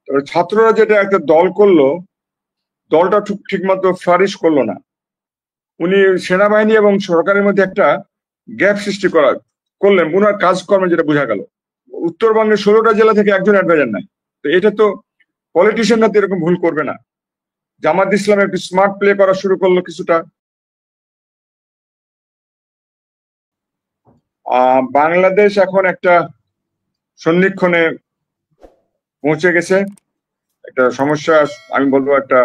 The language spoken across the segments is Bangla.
তবে ছাত্ররা যেটা একটা দল করলো, দলটা ঠিক মতো ফ্লারিশ করলো না। উনি সেনাবাহিনী এবং সরকারের মধ্যে একটা গ্যাপ সৃষ্টি করলেন উনার কাজকর্মে, যেটা বোঝা গেল। উত্তরবঙ্গের 16টা জেলা থেকে একজন অ্যাডভাইজার নাই। তো এটা তো পলিটিশিয়ানরা তো এরকম ভুল করবে না। জামাত ইসলাম একটু স্মার্ট প্লে করা শুরু করলো কিছুটা। বাংলাদেশ এখন একটা সন্ধিক্ষণে পৌঁছে গেছে। একটা সমস্যা, আমি বলবো একটা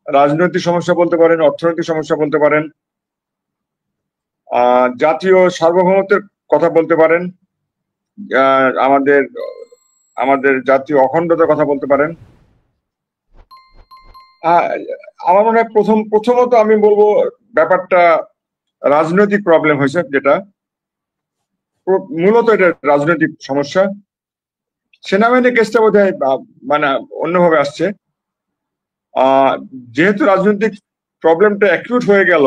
রাজনৈতিক সমস্যা বলতে পারেন, অর্থনৈতিক সমস্যা বলতে পারেন, জাতীয় সার্বভৌমত্বের কথা বলতে পারেন, আমাদের আমাদের জাতীয় অখণ্ডতার কথা বলতে পারেন। আমার মনে হয় প্রথমত আমি বলবো ব্যাপারটা রাজনৈতিক প্রবলেম হয়েছে, যেটা মূলত এটা রাজনৈতিক সমস্যা। সেনাবাহিনীর কেসটা বোধ হয় মানে অন্যভাবে আসছে। যেহেতু রাজনৈতিক প্রবলেমটা অ্যাকিউট হয়ে গেল,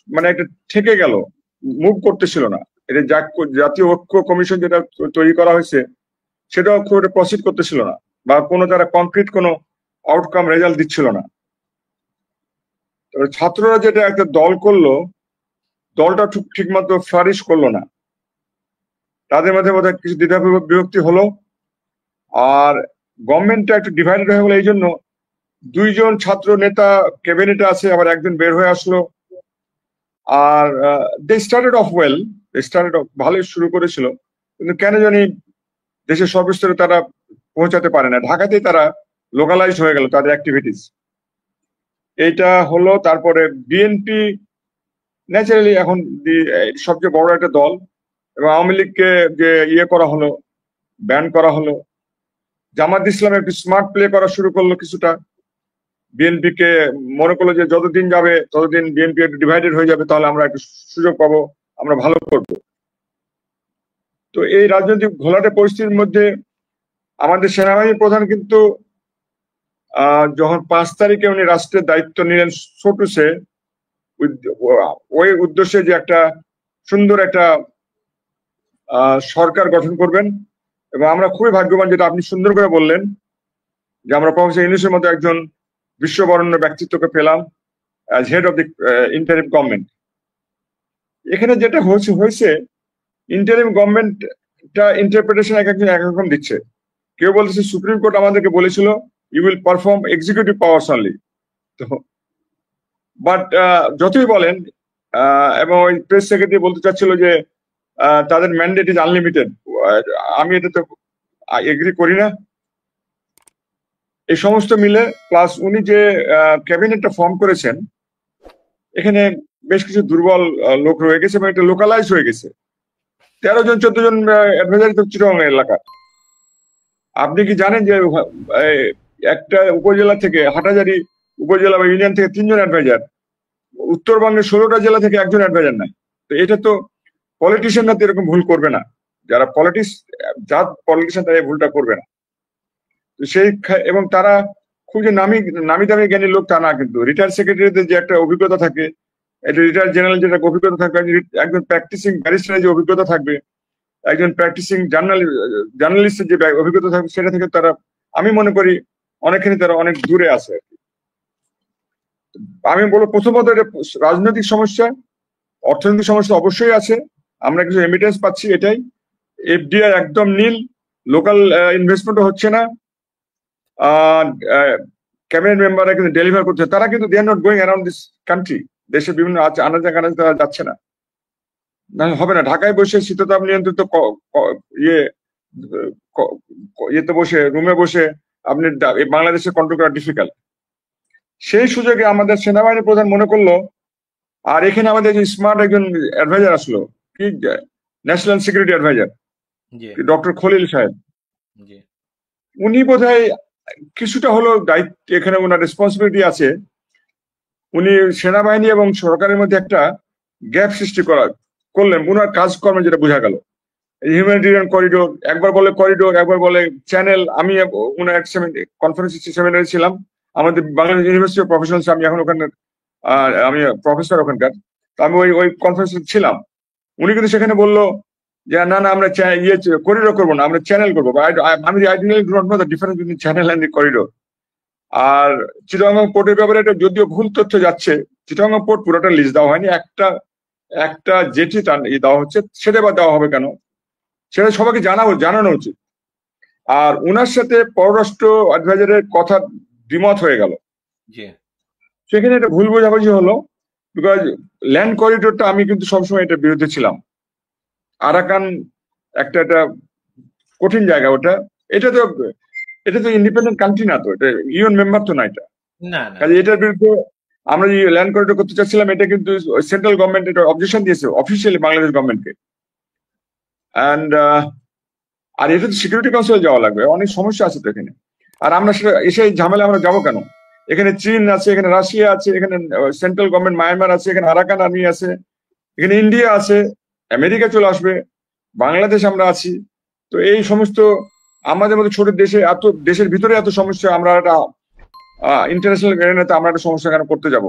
মানে একটা থেকে গেল, মুভ করতেছিল না। এটা জাতীয় ঐক্য কমিশন যেটা তৈরি করা হয়েছে সেটাও খুব একটা প্রসিড করতেছিল না, বা কোনো তারা কংক্রিট কোনো আউটকাম রেজাল্ট দিচ্ছিল না। তবে ছাত্ররা যেটা একটা দল করলো, দলটা ঠিক মতো ফ্লারিশ করলো না। তাদের মধ্যে বোধহয় কিছু দ্বিধা বিভক্তি হলো, আর গভর্নমেন্টটা একটু ডিভাইডেড হয়ে গেলো। এই জন্য দুইজন ছাত্র নেতা ক্যাবিনেটে আছে, আবার একজন বের হয়ে আসলো। আর দে স্টার্টেড অফ ওয়েল, ভালোই শুরু করেছিল, কিন্তু কেন জানি দেশের সর্বস্তরে তারা পৌঁছাতে পারে না। ঢাকাতেই তারা লোকালাইজ হয়ে গেল তাদের অ্যাক্টিভিটিস। এইটা হলো। তারপরে বিএনপি ন্যাচারালি এখন সবচেয়ে বড় একটা দল, এবং আওয়ামী লীগকে যে করা হলো, ব্যান করা হলো। জামাত ইসলাম একটু স্মার্ট প্লে করা শুরু করলো কিছুটা। বিএনপি কে মনে করলো যে যতদিন যাবে ততদিন বিএনপি একটু ডিভাইডেড হয়ে যাবে, তাহলে আমরা একটু সুযোগ পাবো, আমরা ভালো করব। তো এই রাজনৈতিক ঘোলাটে পরিস্থিতির মধ্যে আমাদের সেনাবাহিনী প্রধান কিন্তু যখন 5 তারিখে উনি রাষ্ট্রের দায়িত্ব নিলেন, ছোটুসে ওই উদ্দেশ্যে যে একটা সুন্দর একটা সরকার গঠন করবেন। এবং আমরা খুবই ভাগ্যবান, যেটা আপনি সুন্দর করে বললেন, যে আমরা প্রফেসর ইউনূসের মতো একজন বিশ্ববরেণ্য ব্যক্তিত্বকে পেলাম as head of the interim government. এখানে যেটা হয়েছে ইন্টারিম গভর্নমেন্টটা ইন্টারপ্রিটেশন এক একজন এক রকম দিচ্ছে। কেউ বলতেছে সুপ্রিম কোর্ট আমাদেরকে বলেছিল you will perform executive powers only. তো বাট যতই বলেন, এবং ওই প্রেস সেক্রেটারি বলতে চাচ্ছিল যে তাদের ম্যান্ডেট ইজ আনলিমিটেড, আমি এটা তো এগ্রি করি না। এই সমস্ত মিলে প্লাস উনি যে ক্যাবিনেটটা ফর্ম করেছেন, এখানে বেশ কিছু দুর্বল লোক রয়ে গেছে এবং এটা লোকালাইজ হয়ে গেছে। 13 জন 14 জন অ্যাডভাইজার তো চিটাগং এলাকার। আপনি কি জানেন যে একটা উপজেলা থেকে, হাটাজারি উপজেলা বা ইউনিয়ন থেকে 3 জন অ্যাডভাইজার, উত্তরবঙ্গের 16টা জেলা থেকে একজন অ্যাডভাইজার নাই। তো এটা তো পলিটিশিয়ানরা তো এরকম ভুল করবে না। যারা পলিটিশিয়ান তারা এই ভুলটা করবে না। তো এবং তারা খুব যে নামি দামি জ্ঞানী লোক তা না, কিন্তু রিটায়ার্ড সেক্রেটারিদের যে একটা অভিজ্ঞতা থাকে, এটা রিটায়ার্ড জেনারেল যেটা অভিজ্ঞতা থাকবে, একজন প্র্যাকটিসিং ব্যারিস্টারের যে অভিজ্ঞতা থাকবে, একজন প্র্যাকটিসিং জার্নালিস্টের যে অভিজ্ঞতা থাকবে, সেটা থেকে তারা, আমি মনে করি অনেকখানি তারা অনেক দূরে আছে আর কি। আমি বলবো প্রথমত এটা রাজনৈতিক সমস্যা, অর্থনৈতিক সমস্যা অবশ্যই আছে। আমরা কিছু এভিডেন্স পাচ্ছি এটাই। এফডিআই একদম নীল, লোকাল ইনভেস্টমেন্টও হচ্ছে না, ক্যাবিনেট মেম্বাররা কিন্তু ডেলিভার করছে, তারা কিন্তু they are not going around this country. দেশের বিভিন্ন আনাচে কানাচে তারা যাচ্ছে না, হবে না। ঢাকায় বসে শীততাপ নিয়ন্ত্রিত ইয়েতে বসে, রুমে বসে আপনি বাংলাদেশে কন্ট্রোল করা ডিফিকাল্ট। সেই সুযোগে আমাদের সেনাবাহিনী প্রধান মনে করলো, আর এখানে আমাদের যে স্মার্ট একজন অ্যাডভাইজার আসলো, কি national security adviser doctor Khalil Sahib, উনি বোধহয় কিছুটা হলো দায়িত্ব, এখানে ওনার রেসপন্সিবিলিটি আছে। উনি সেনাবাহিনী এবং সরকারের মধ্যে একটা গ্যাপ সৃষ্টি করলেন ওনার কাজকর্মে, যেটা বোঝা গেল। হিউম্যানিটেরিয়ান করিডোর, একবার বলে করিডোর, একবার বলে চ্যানেল। আমি ওনার এক কনফারেন্স সেমিনারে ছিলাম, আমাদের বাংলাদেশ ইউনিভার্সিটি অফ প্রফেশনালস, আমি এখন ওখানে আমি প্রফেসর ওখানকার। তো আমি ওই কনফারেন্সে ছিলাম। উনি কিন্তু সেখানে বললো যে না না আমরা করিডোর করবো না, আমরা চ্যানেল করবো। আমি ideally do not know the difference between channel and corridor. আর চিটাগং পোর্টের ব্যাপারে এটা যদিও ভুল তথ্য যাচ্ছে, চিটাগং পোর্ট পুরোটা লিজ দেওয়া হয়নি, একটা একটা জেটি দেওয়া হচ্ছে, সেটা বা দেওয়া হবে কেন, সেটা সবাইকে জানানো উচিত। আর ওনার সাথে পররাষ্ট্র অ্যাডভাইজারের কথা দ্বিমত হয়ে গেল, সেখানে একটা ভুল বোঝাবুঝি হলো। বিকজ ল্যান্ড করিডোরটা আমি কিন্তু সবসময় এটার বিরুদ্ধে ছিলাম। আরাকান একটা কঠিন জায়গা ওটা, এটা তো ইন্ডিপেন্ডেন্ট কান্ট্রি না, তো এটা ইউএন মেম্বার তো না, এটা কাজে এটার বিরুদ্ধে আমরা যে ল্যান্ড করিডোর করতে চাচ্ছিলাম, এটা কিন্তু সেন্ট্রাল গভর্নমেন্ট এটা অবজেকশন দিয়েছে অফিসিয়ালি বাংলাদেশ গভর্নমেন্টকে। অ্যান্ড আর এটা তো সিকিউরিটি কাউন্সিলে যাওয়া লাগবে, অনেক সমস্যা আছে তো এখানে। আর আমরা সেটা এসে ঝামেলা আমরা যাবো কেন? এখানে চীন আছে, এখানে রাশিয়া আছে, এখানে সেন্ট্রাল গভর্নমেন্ট মায়ানমার আছে, এখানে আরাকান আর্মি আছে, এখানে ইন্ডিয়া আছে, আমেরিকা চলে আসবে, বাংলাদেশ আমরা আছি। তো এই সমস্ত আমাদের মতো ছোট দেশে দেশের ভিতরে এত সমস্যা, আমরা একটা ইন্টারন্যাশনাল এরিয়াতে আমরা একটা সমস্যা কেন করতে যাব?